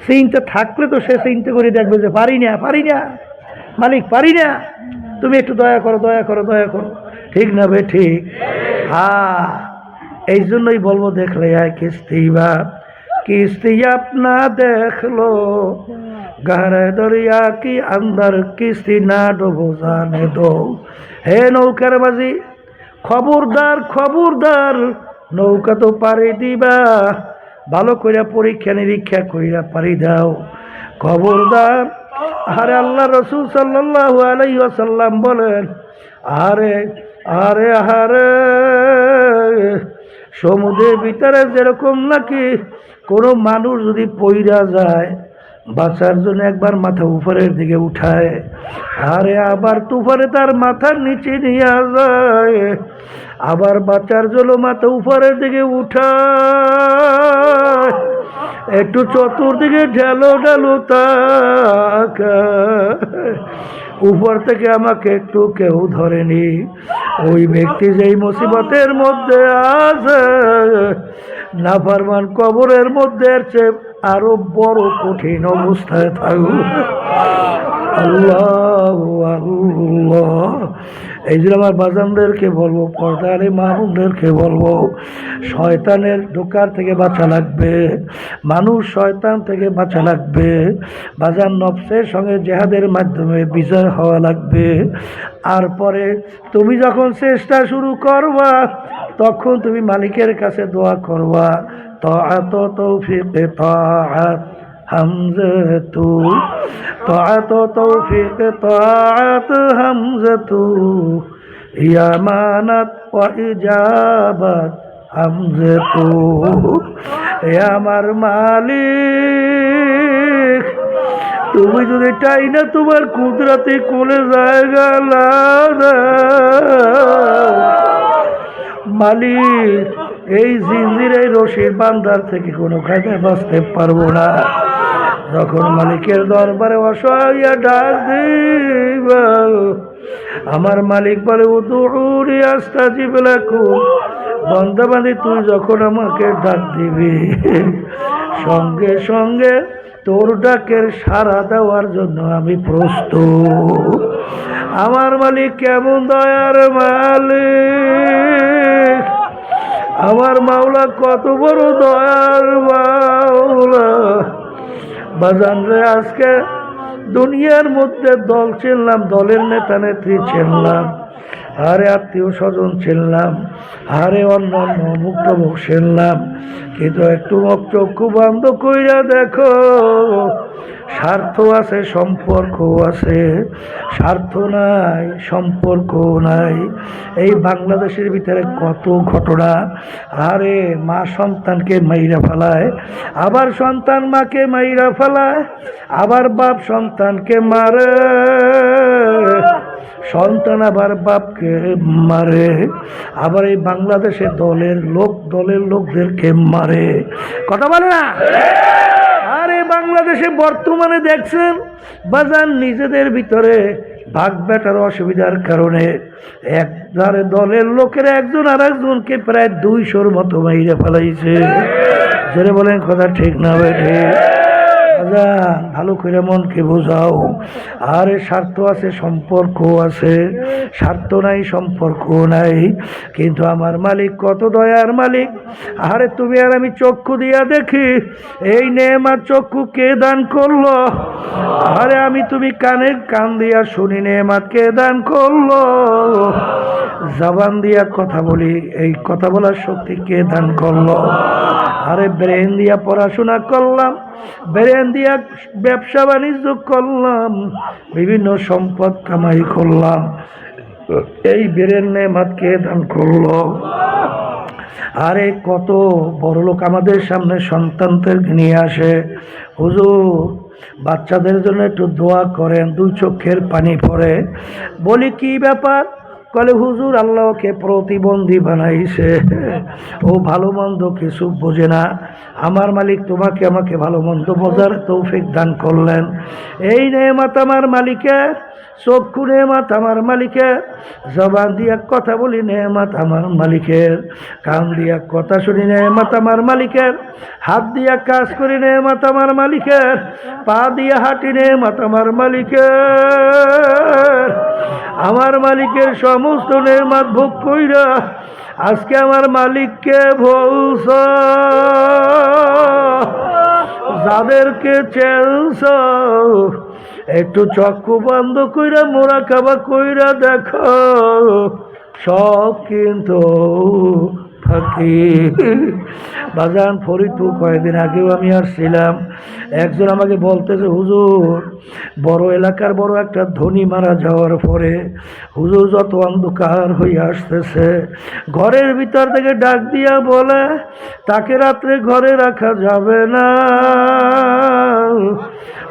A: চিন্তা থাকলে তো সে চিন্তা করে দেখবে যে পারি না পারি না, মালিক পারি না, তুমি একটু দয়া করো দয়া করো দয়া করো, ঠিক না বে ঠিক? হ্যাঁ, এই জন্যই বলবো দেখলে কিস্তি বা কিস্তি আপনা দেখলো गहरे दरिया की अंदर किसी ना डुबो जाने दो। হে নৌকার বাজি, খবরদার খবরদার, নৌকা তো পাড়ি দিবা, ভালো কইরা পরীক্ষা নিরীক্ষা কইরা পাড়ি দাও, খবরদার। আরে আল্লাহ রসুল সাল্লাল্লাহু আলাইহি ওয়াসাল্লাম বলেন, আরে আরে আরে সমুদ্রের ভিতরে যেরকম নাকি কোনো মানুষ যদি পইরা যায়, বাঁচার জন্য একবার মাথা উপরের দিকে উঠায়, আরে আবার তুফানে তার মাথার নিচে নিয়ে যায়, আবার বাঁচার জন্য মাথা উপরের দিকে উঠায়, একটু চতুর্দিকে ঢেলো ঢেলো তাকায়, উপর থেকে আমাকে একটু কেউ ধরেনি। ওই ব্যক্তি যেই মুসিবতের মধ্যে আছে, নাফরমান কবরের মধ্যে চেয়ে আরো বড় কঠিন অবস্থায় থাকুক। আল্লাহ আল্লাহ। এই জন্য আমার বাজানদেরকে বলবো, পর্দারে মাহবুবদেরকে বলবো, শয়তানের ঢোকার থেকে বাঁচা লাগবে, মানুষ শয়তান থেকে বাঁচা লাগবে, বাজান নফসের সঙ্গে জেহাদের মাধ্যমে বিজয় হওয়া লাগবে। আর পরে তুমি যখন চেষ্টা শুরু করবা, তখন তুমি মালিকের কাছে দোয়া করবা, তাআত তৌফিক তাআত হামজাতু, তাআত তৌফিক তাআত হামজাতু, ইয়ামানাত ওয়া ইজাবাত হামজাতু। এ আমার মালিক, তুমি যদি চাই না তোমার কুদরতে কোলে জায়গা মালিক, এই জিনজির এই রশির বান্দার থেকে কোনো কায়দায় বাঁচতে পারবো না। যখন মালিকের দরবারে অসহায় ডাক দিব, আমার মালিক বলে উদউনি আস্তাজিব লাকুম, বান্দা বান্দি তুই যখন আমাকে ডাক দিবি, সঙ্গে সঙ্গে তোর ডাকের সাড়া দেওয়ার জন্য আমি প্রস্তুত। আমার মালিক কেমন দয়ার মালিক, আমার মাওলা কত বড় দয়ার মাওলা। বাজান রে, আজকে দুনিয়ার মধ্যে দল চিনলাম, দলের নেতা নেত্রী চিনলাম, আরে আত্মীয় স্বজন চিনলাম, আরে অন্য অন্য মুক্ত মুখ চিনলাম, কিন্তু একটু মুখ চক্ষু বন্ধ কইরা দেখো, স্বার্থ আছে সম্পর্ক আছে, স্বার্থ নাই সম্পর্ক নাই। এই বাংলাদেশের ভিতরে কত ঘটনা, আরে মা সন্তানকে মাইরা ফেলায়, আবার সন্তান মাকে মাইরা ফেলায়, আবার বাপ সন্তানকে মারে, সন্তান আবার বাপকে মারে, আবার এই বাংলাদেশে দলের লোকদেরকে মারে, কথা বলে না। আরে বাংলাদেশে বর্তমানে দেখছেন বাজান, নিজেদের ভিতরে ভাগ বেটার অসুবিধার কারণে একধারে দলের লোকেরা একজন আর একজনকে প্রায় 200-র মতো মাইরে ফেলাইছে। যারা বলেন কথা ঠিক না বেঠে, ভালো করে মনকে বোঝাও। আরে স্বার্থ আছে সম্পর্ক আছে, স্বার্থ নাই সম্পর্ক নাই, কিন্তু আমার মালিক কত দয়ার মালিক। আরে তুমি আর আমি চক্ষু দিয়া দেখি, এই নেয়ামত চক্ষু কে দান করলো? আরে আমি তুমি কান দিয়া শুনি, নেয়ামত কে দান করলো? জবান দিয়া কথা বলি, এই কথা বলার শক্তি কে দান করলো? আরে ব্রেন দিয়া পড়াশোনা করলাম, ব্রেন দিয়া ব্যবসা বাণিজ্য করলাম, বিভিন্ন সম্পদ কামাই করলাম, এই ব্রেন নেয়ামত কে দান করলো? আরে কত বড় লোক আমাদের সামনে সন্তানদের নিয়ে আসে, হুজুর বাচ্চাদের জন্য একটু দোয়া করেন, 2 চোখের পানি পড়ে। বলি কি ব্যাপার? কলে হুজুর আল্লাহকে প্রতিবন্ধী বানাইছে, ও ভালো মন্দ কিছু বোঝে না, আমার মালিক তোমাকে আমাকে ভালো মন্দ বোঝার তৌফিক দান করলেন। এই নেয়ামত আমার মালিকের, চক্ষু নেয়ামত আমার মালিকের, জবান দিয়া কথা বলি নেয়ামত আমার মালিকের, কান দিয়া কথা শুনি নেয়ামত আমার মালিকের, হাত দিয়া কাজ করি নেয়ামত আমার মালিকের, পা দিয়া হাঁটি নেয়ামত আমার মালিকের। আমার মালিকের সমস্ত নেয়ামত ভোগ কইরা আজকে আমার মালিককে বলছ, যাদেরকে চেনছ একটু চক্ষু বন্ধ কইরা মোরাকাবা কইরা দেখো, সব কিন্তু ফাঁকি। বাজান ফরিদপুর কয়েকদিন আগেও আমি আসছিলাম, একজন আমাকে বলতেছে, হুজুর বড় এলাকার বড় একটা ধনী মারা যাওয়ার পরে হুজুর যত অন্ধকার হয়ে আসতেছে, ঘরের ভিতর থেকে ডাক দিয়া বলে তাকে রাত্রে ঘরে রাখা যাবে না,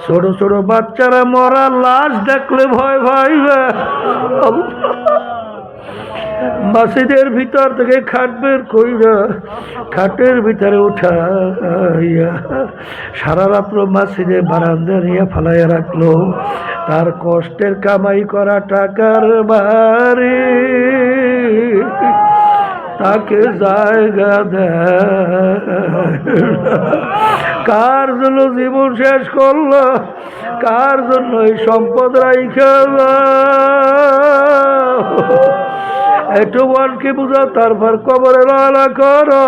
A: ছোট ছোট বাচ্চারা মরা লাশ দেখলে ভয় পাইবে। মসজিদের ভিতর থেকে খাট বের কইরা খাটের ভিতরে উঠাইয়া সারা রাত্র মসজিদে বারান্দা নিয়ে ফালাইয়া রাখলো, তার কষ্টের কামাই করা টাকার বাড়ি তাকে জায়গা দেয়। কার জন্য জীবন শেষ করলো, কার জন্য এই সম্পদ রাইখা একটু মনকে বুঝা, তারপর কবরে রওনা করো।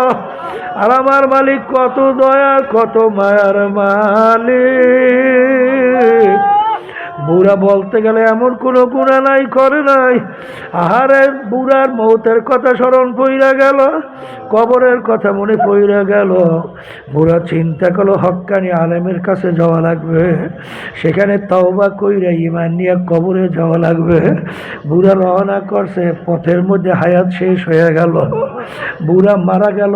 A: আর আমার মালিক কত দয়া কত মায়ার মালিক। বুড়া বলতে গেলে এমন কোনো গুণা নাই করে নাই, আহারে বুড়ার মৌতের কথা স্মরণ পইরা গেল, কবরের কথা মনে পইরা গেল, বুড়া চিন্তা করলো হক্কানি আলেমের কাছে যাওয়া লাগবে, সেখানে তওবা কইরা ঈমান নিয়ে কবরে যাওয়া লাগবে। বুড়া রওনা করছে, পথের মধ্যে হায়াত শেষ হয়ে গেল, বুড়া মারা গেল।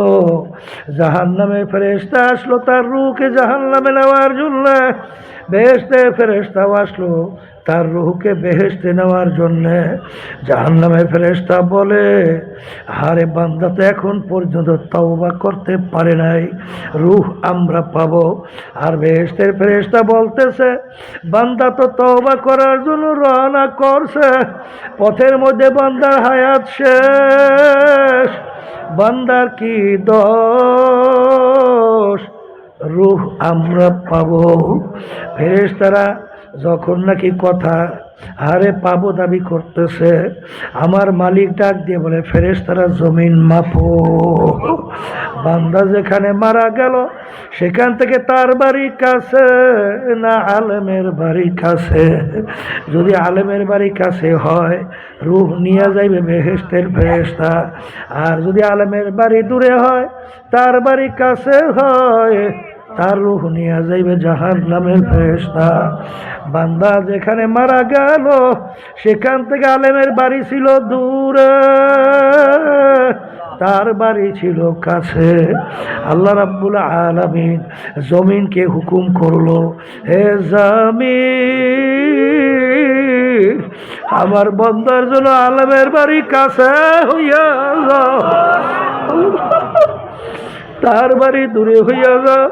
A: জাহান্নামের ফেরেশতা আসলো তার রূহকে জাহান্নামে নেওয়ার জন্য, বেহেশতের ফেরেশতাও আসলো তার রূহকে বেহেশতে নেওয়ার জন্যে। জাহান্নামের ফেরেশতা বলে, আরে বান্দা তো এখন পর্যন্ত তওবা করতে পারে নাই, রূহ আমরা পাবো। আর বেহেশতের ফেরেশতা বলতেছে, বান্দা তো তওবা করার জন্য রওনা করছে, পথের মধ্যে বান্দার হায়াত শেষ, বান্দার কি দোষ, রূহ আমরা পাবো। ফেরেশতারা যখন নাকি কথা আরে পাবো দাবি করতেছে, আমার মালিক ডাক দিয়ে বলে, ফেরেশতারা জমিন মাপো। বান্দা যেখানে মারা গেল সেখান থেকে তার বাড়ি কাছে না আলেমের বাড়ি কাছে? যদি আলেমের বাড়ি কাছে হয় রূহ নিয়ে যাইবে বেহেশতের ফেরেশতা, আর যদি আলেমের বাড়ি দূরে হয়, তার বাড়ি কাছে হয়, তার রূহ নিয়ে যাইবে জাহান্নামের ফেরেশতা। বান্দা যেখানে মারা গেল সেখান থেকে আলেমের বাড়ি ছিল দূরে, তার বাড়ি ছিল কাছে। আল্লাহ রাব্বুল আলামিন জমিনকে হুকুম করলো, হে জমিন আমার বান্দার জন্য আলেমের বাড়ি কাছে হইয়া যাও, তার বাড়ি দূরে হইয়া যাও।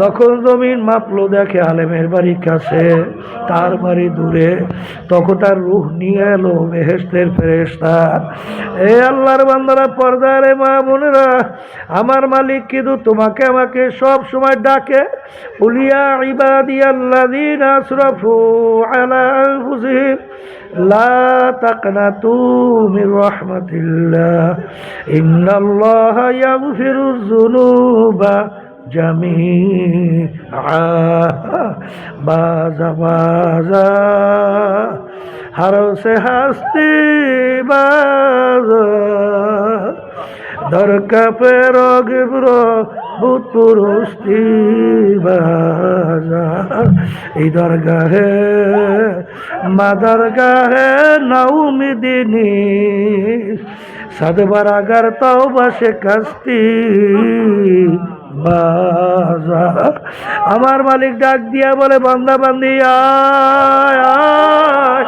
A: যখন জমিন মাপলো দেখে আলেমের বাড়ি কাছে, তার বাড়ি দূরে, তখন তার রূহ নিয়ে এলো বেহেশতের ফেরেশতা। এ আল্লাহর বান্দারা, পর্দারে মা বোনেরা, আমার মালিক কিন্তু তোমাকে আমাকে সব সময় ডাকে, উলিয়া ইবাদিয়াল্লাযীনা আসরাফু আলা আনফুসিহিম লা তাকনাতু মির রাহমাতিল্লাহ ইন্নাল্লাহা ইয়াগফিরুয যুনুবা জামিআ। বাজা বাজা হারো সে হাস্তি বাজা, দরকা পেরো গিব্রো ভূত পুরুষটি বাজা। এই দরগাহে মা দরগাহে নাউমিদিনী সাদবারাগার তওবা সে কাস্তি বাজা। আমার মালিক ডাক দিয়া বলে, বান্দা বান্দি আয় আয়,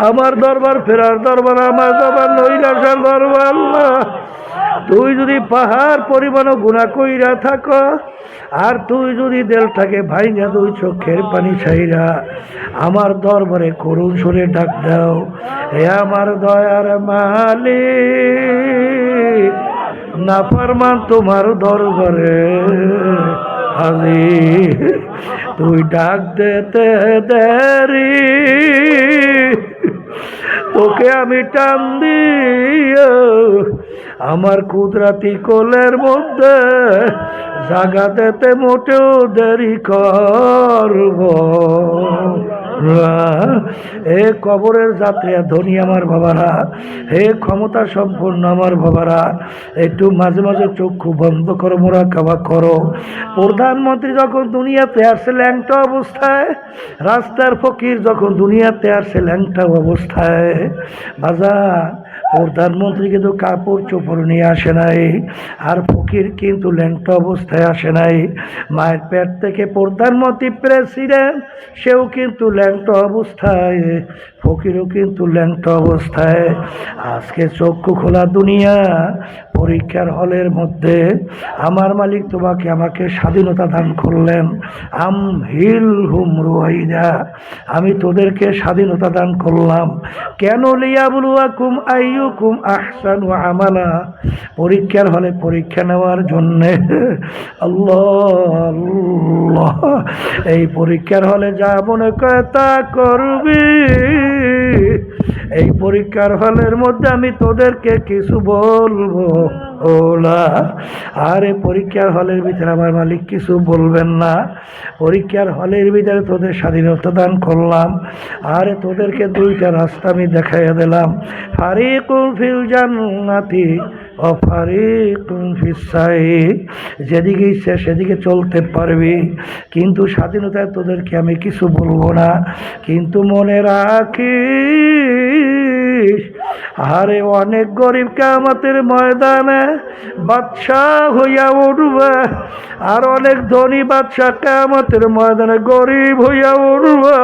A: আমার দরবার ফেরার দরবার, আমার দরবার নৈরাশার দরবার। আল্লাহ তুই যদি পাহাড় পরিমাণও গুনাহ কইরা থাকো, আর তুই যদি দেলটাকে ভাইঙা দুই চোখের পানি ছাইরা আমার দরবারে করুণ সুরে ডাক দাও, হে আমার দয়ার মালিক, নাফরমান তোমার দরবারে হাজির। তুই ডাক দিতে দেরি, তোকে আমি টান দিয়ে আমার কুদরতি কোলের মধ্যে জাগাতে মোটেও দেরি করব না। হে কবরের যাত্রীরা, ধনী আমার বাবারা, হে ক্ষমতা সম্পন্ন আমার বাবারা, একটু মাঝে মাঝে চক্ষু বন্ধ করো, মুরাকাবা করো। প্রধানমন্ত্রী যখন দুনিয়াতে আসছে ল্যাংটা অবস্থায়, রাস্তার ফকির যখন দুনিয়াতে আসছে ল্যাংটা অবস্থায়, বাজার প্রধানমন্ত্রী কিন্তু কাপড় চোপড় নিয়ে আসে নাই, আর ফকির কিন্তু ল্যাংটা অবস্থায় আসে নাই। মায়ের পেট থেকে প্রধানমন্ত্রী প্রেসিডেন্ট, সেও কিন্তু ল্যাংটা অবস্থায়, ফকিরও কিন্তু ল্যাংটা অবস্থায়। আজকে চক্ষু খোলা দুনিয়া, পরীক্ষার হলের মধ্যে আমার মালিক তোমাকে আমাকে স্বাধীনতা দান করলেন। আম হিল হুম রুহাইদা, আমি তোদেরকে স্বাধীনতা দান করলাম কেন? লিয়াবলুয়াকুম আইয়ুকুম আহসানু আমালা, পরীক্ষার হলে পরীক্ষা নেওয়ার জন্যে। আল্লাহ আল্লাহ, এই পরীক্ষার হলে যা মনে করে তা করবি। এই পরীক্ষার হলের মধ্যে আমি তোদেরকে কিছু বলবো ওলা, আরে পরীক্ষার হলের ভিতরে আমার মালিক কিছু বলবেন না। পরীক্ষার হলের ভিতরে তোদের স্বাধীনতা দান করলাম, আরে তোদেরকে দুইটা রাস্তা আমি দেখাইয়া দিলাম, ফারিকুন ফিল জান্নাতি ও ফারিকুন ফিস সাইর, যেদিকে ইচ্ছা সেদিকে চলতে পারবি, কিন্তু স্বাধীনতায় তোদেরকে আমি কিছু বলবো না। কিন্তু মনে রাখিস, আরে অনেক গরিব কিয়ামতের ময়দানে বাদশাহ হইয়া উঠবে, আর অনেক ধনী বাদশাহ কিয়ামতের ময়দানে গরিব হইয়া উঠবে।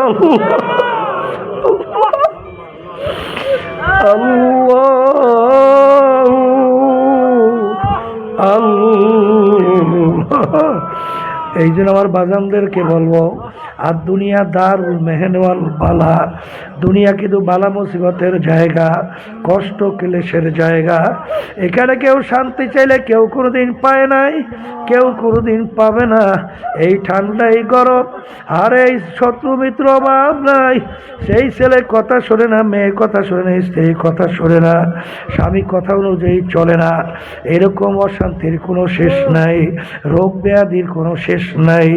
A: আল্লাহ আল্লাহ, এই জন্য আমার বাজানদেরকে বলবো, আর দুনিয়া দারুল মেহনওয়াল বালা, দুনিয়া কিন্তু বালা মুসিবতের জায়গা, কষ্ট ক্লেশের জায়গা। এখানে কেউ শান্তি চাইলে কেউ কোনোদিন পায় নাই, কেউ কোনোদিন পাবে না। এই ঠান্ডাই গরম, আর এই শত্রু মিত্র অভাব নাই। সেই ছেলে কথা শোনে না, মেয়ে কথা শোনে না, স্ত্রী কথা শোনে না, স্বামী কথা অনুযায়ী চলে না। এরকম অশান্তির কোনো শেষ নাই, রোগ ব্যাধির কোনো শেষ নাই।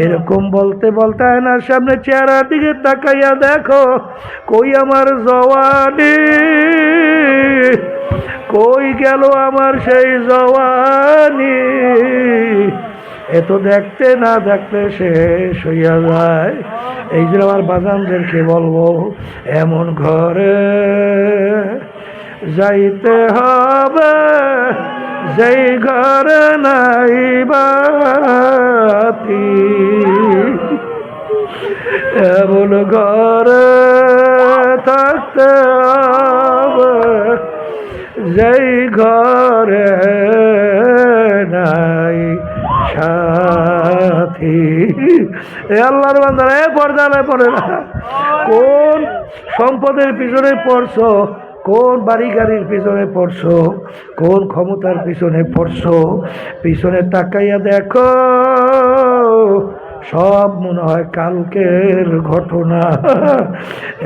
A: এরকম বলতে বলতে আয়নার সামনে চেহারার দিকে তাকাইয়া দেখো, কই আমার জওয়ানি, কই গেল আমার সেই জওয়ানি। এত দেখতে না দেখতে শেষ হইয়া যায়। এই যে আমার বাজানদেরকে বলবো, এমন ঘরে যাইতে হবে যেই ঘরে নাই বাতি, এমন ঘরে থাকতে হবে যেই ঘরে নাই সাথী। এ আল্লাহর বান্দারা, এ পর্দা না পড়ে না, কোন সম্পদের পিছনে পড়ছো, কোন বাড়ি গাড়ির পিছনে পড়ছো, কোন ক্ষমতার পিছনে পড়ছো, পিছনে তাকাইয়া দেখো, সব মনে হয় কালকের ঘটনা।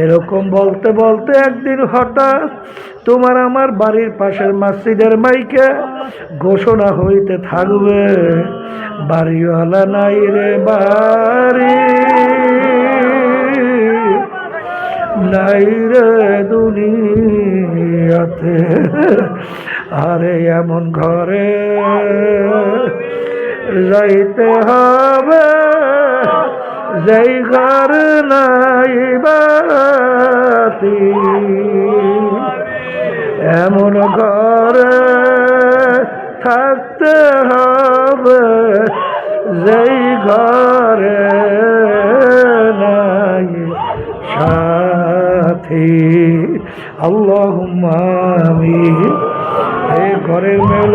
A: এরকম বলতে বলতে একদিন হঠাৎ তোমার আমার বাড়ির পাশের মসজিদের মাইকে ঘোষণা হইতে থাকবে, বাড়িওয়ালা নাই রে বাড়ি, নাই রে দুনিয়াতে। আরে এমন ঘরে যাইতে হবে যেই ঘর নাই বাতি, এমন ঘরে থাকতে হবে যেই ঘরে নাই সাথী। আল্লাহুম্মা আমিন। এই ঘরের মেয়ে